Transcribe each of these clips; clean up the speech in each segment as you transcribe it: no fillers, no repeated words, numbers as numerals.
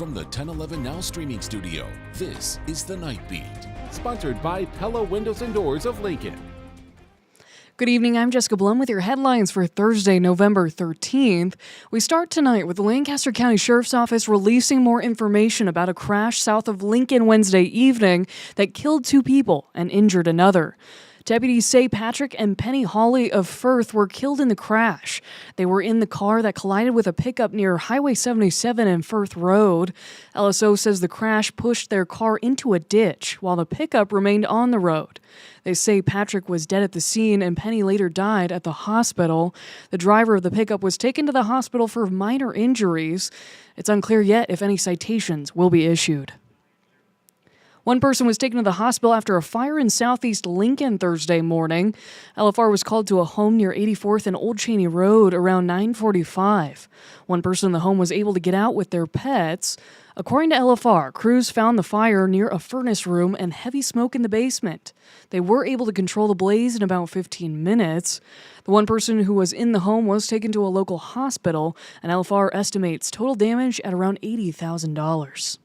From the 1011 Now streaming studio, this is The Night Beat. Sponsored by Pella Windows and Doors of Lincoln. Good evening, I'm Jessica Blum with your headlines for Thursday, November 13th. We start tonight with the Lancaster County Sheriff's Office releasing more information about a crash south of Lincoln Wednesday evening that killed 2 people and injured another. Deputies say Patrick and Penny Hawley of Firth were killed in the crash. They were in the car that collided with a pickup near Highway 77 and Firth Road. LSO says the crash pushed their car into a ditch while the pickup remained on the road. They say Patrick was dead at the scene and Penny later died at the hospital. The driver of the pickup was taken to the hospital for minor injuries. It's unclear yet if any citations will be issued. One person was taken to the hospital after a fire in southeast Lincoln Thursday morning. LFR was called to a home near 84th and Old Cheney Road around 9:45. One person in the home was able to get out with their pets. According to LFR, crews found the fire near a furnace room and heavy smoke in the basement. They were able to control the blaze in about 15 minutes. The one person who was in the home was taken to a local hospital, and LFR estimates total damage at around $80,000.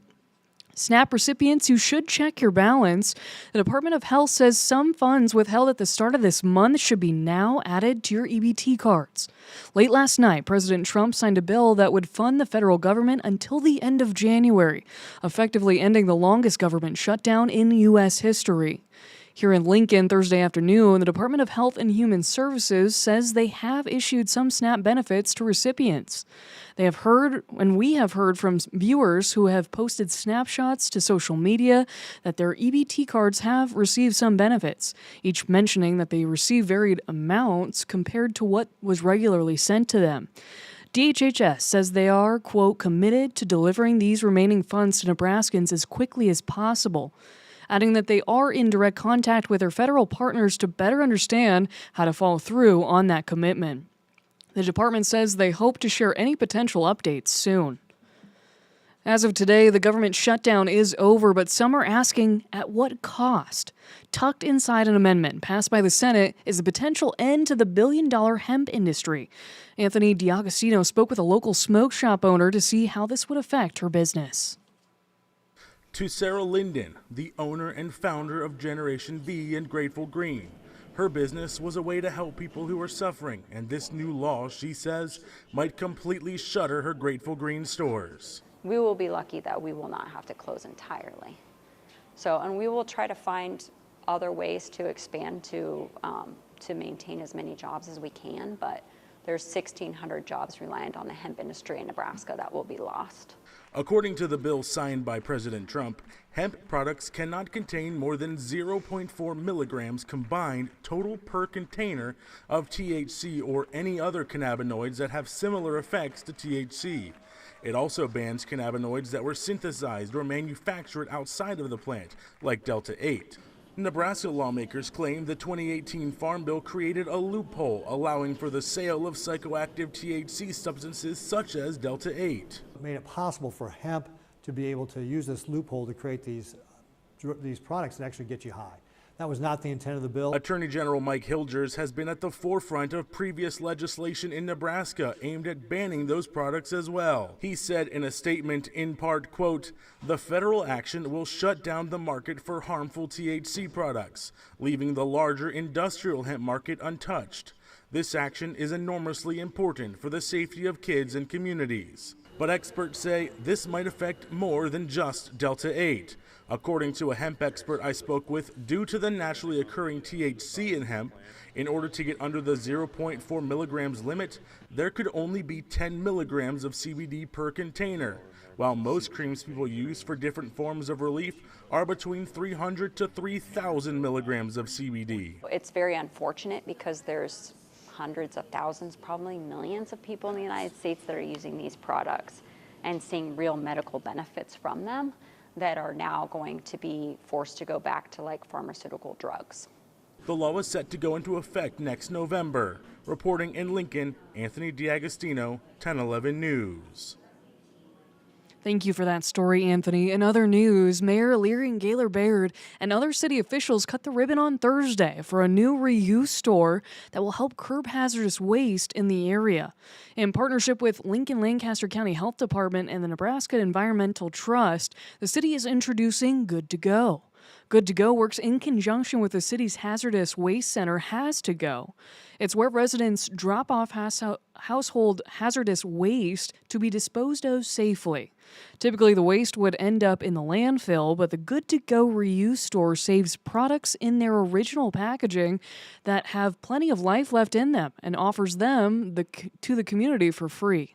SNAP recipients, you should check your balance. The Department of Health says some funds withheld at the start of this month should be now added to your EBT cards. Late last night, President Trump signed a bill that would fund the federal government until the end of January, effectively ending the longest government shutdown in U.S. history. Here in Lincoln, Thursday afternoon, the Department of Health and Human Services says they have issued some SNAP benefits to recipients. They have heard, and we have heard from viewers who have posted snapshots to social media that their EBT cards have received some benefits, each mentioning that they receive varied amounts compared to what was regularly sent to them. DHHS says they are, quote, committed to delivering these remaining funds to Nebraskans as quickly as possible, adding that they are in direct contact with their federal partners to better understand how to follow through on that commitment. The department says they hope to share any potential updates soon. As of today, the government shutdown is over, but some are asking at what cost? Tucked inside an amendment passed by the Senate is the potential end to the billion-dollar hemp industry. Anthony D'Agostino spoke with a local smoke shop owner to see how this would affect her business. To Sarah Linden, the owner and founder of Generation V and Grateful Green. Her business was a way to help people who are suffering, and this new law, she says, might completely shutter her Grateful Green stores. We will be lucky that we will not have to close entirely. And we will try to find other ways to expand to maintain as many jobs as we can, but there's 1,600 jobs reliant on the hemp industry in Nebraska that will be lost. According to the bill signed by President Trump, hemp products cannot contain more than 0.4 milligrams combined total per container of THC or any other cannabinoids that have similar effects to THC. It also bans cannabinoids that were synthesized or manufactured outside of the plant, like Delta-8. Nebraska lawmakers claim the 2018 Farm Bill created a loophole allowing for the sale of psychoactive THC substances such as Delta-8. It made it possible for hemp to be able to use this loophole to create these products that actually get you high. That was not the intent of the bill. Attorney General Mike Hilgers has been at the forefront of previous legislation in Nebraska aimed at banning those products as well. He said in a statement, in part, quote, "The federal action will shut down the market for harmful THC products, leaving the larger industrial hemp market untouched. This action is enormously important for the safety of kids and communities." But experts say this might affect more than just Delta-8. According to a hemp expert I spoke with, due to the naturally occurring THC in hemp, in order to get under the 0.4 milligrams limit, there could only be 10 milligrams of CBD per container, while most creams people use for different forms of relief are between 300 to 3,000 milligrams of CBD. It's very unfortunate because there's hundreds of thousands, probably millions of people in the United States that are using these products and seeing real medical benefits from them that are now going to be forced to go back to like pharmaceutical drugs. The law is set to go into effect next November. Reporting in Lincoln, Anthony D'Agostino, 1011 News. Thank you for that story, Anthony. In other news, Mayor Leary and Gaylor Baird and other city officials cut the ribbon on Thursday for a new reuse store that will help curb hazardous waste in the area. In partnership with Lincoln Lancaster County Health Department and the Nebraska Environmental Trust, the city is introducing Good to Go. Good to Go works in conjunction with the city's hazardous waste center, Has to Go. It's where residents drop off household hazardous waste to be disposed of safely. Typically, the waste would end up in the landfill, but the Good to Go reuse store saves products in their original packaging that have plenty of life left in them and offers them to the community for free.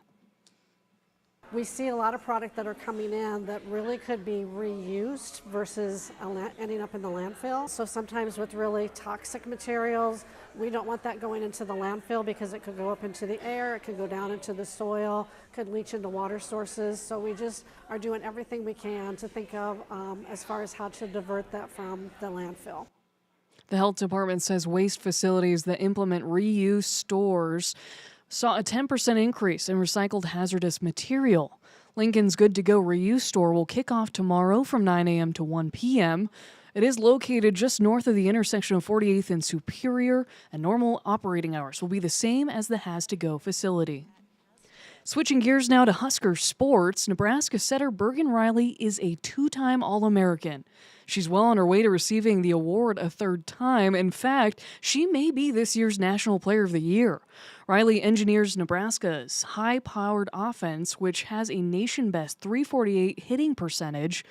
We see a lot of product that are coming in that really could be reused versus ending up in the landfill. So sometimes with really toxic materials, we don't want that going into the landfill because it could go up into the air, it could go down into the soil, could leach into water sources. So we just are doing everything we can to think of as far as how to divert that from the landfill. The health department says waste facilities that implement reuse stores saw a 10% increase in recycled hazardous material. Lincoln's Good to Go reuse store will kick off tomorrow from 9 a.m. to 1 p.m. It is located just north of the intersection of 48th and Superior, and normal operating hours will be the same as the Has to Go facility. Switching gears now to Husker sports, Nebraska setter Bergen Riley is a two-time All-American. She's well on her way to receiving the award a third time. In fact, she may be this year's National Player of the Year. Riley engineers Nebraska's high-powered offense, which has a nation-best .348 hitting percentage.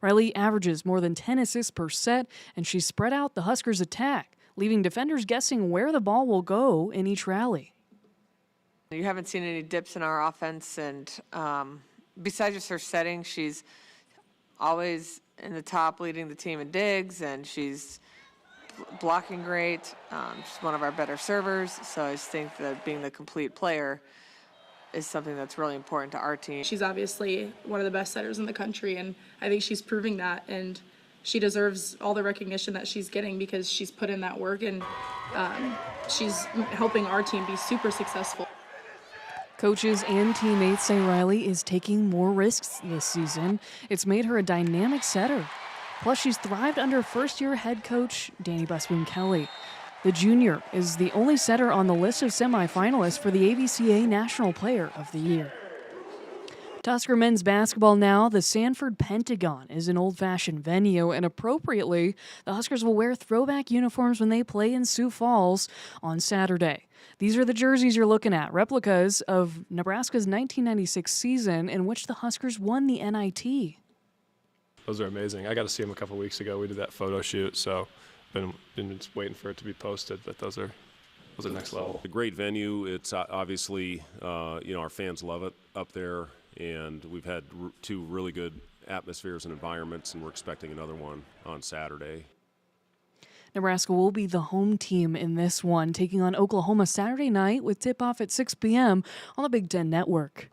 Riley averages more than 10 assists per set, and she spread out the Huskers' attack, leaving defenders guessing where the ball will go in each rally. You haven't seen any dips in our offense, and besides just her setting, she's always in the top leading the team in digs, and she's blocking great. She's one of our better servers, so I just think that being the complete player is something that's really important to our team. She's obviously one of the best setters in the country, and I think she's proving that, and she deserves all the recognition that she's getting because she's put in that work, and she's helping our team be super successful. Coaches and teammates say Riley is taking more risks this season. It's made her a dynamic setter. Plus, she's thrived under first-year head coach Danny Busboom Kelly. The junior is the only setter on the list of semifinalists for the ABCA National Player of the Year. To Husker men's basketball now, the Sanford Pentagon is an old-fashioned venue, and appropriately, the Huskers will wear throwback uniforms when they play in Sioux Falls on Saturday. These are the jerseys you're looking at, replicas of Nebraska's 1996 season in which the Huskers won the NIT. Those are amazing. I got to see them a couple weeks ago. We did that photo shoot, so been just waiting for it to be posted, but those are next level. A great venue. It's obviously, our fans love it up there, and we've had two really good atmospheres and environments, and we're expecting another one on Saturday. Nebraska will be the home team in this one, taking on Oklahoma Saturday night with tip-off at 6 p.m. on the Big Ten Network.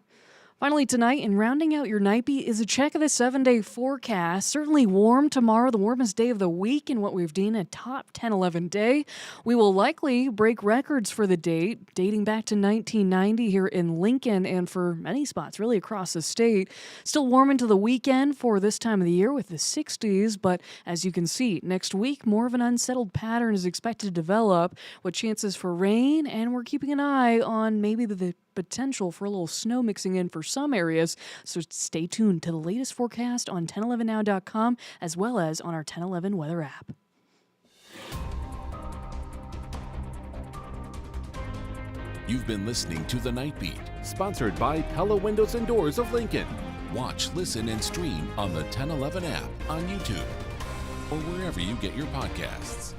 Finally tonight, and rounding out your night beat, is a check of the 7-day forecast. Certainly warm tomorrow, the warmest day of the week in what we've deemed a top 10-11 day. We will likely break records for the date, dating back to 1990 here in Lincoln and for many spots really across the state. Still warm into the weekend for this time of the year with the 60s, but as you can see, next week more of an unsettled pattern is expected to develop with chances for rain, and we're keeping an eye on maybe the potential for a little snow mixing in for some areas, so stay tuned to the latest forecast on 1011now.com as well as on our 1011 weather app. You've been listening to The Night Beat. Sponsored by Pella Windows and Doors of Lincoln. Watch, listen, and stream on the 1011 app on YouTube or wherever you get your podcasts.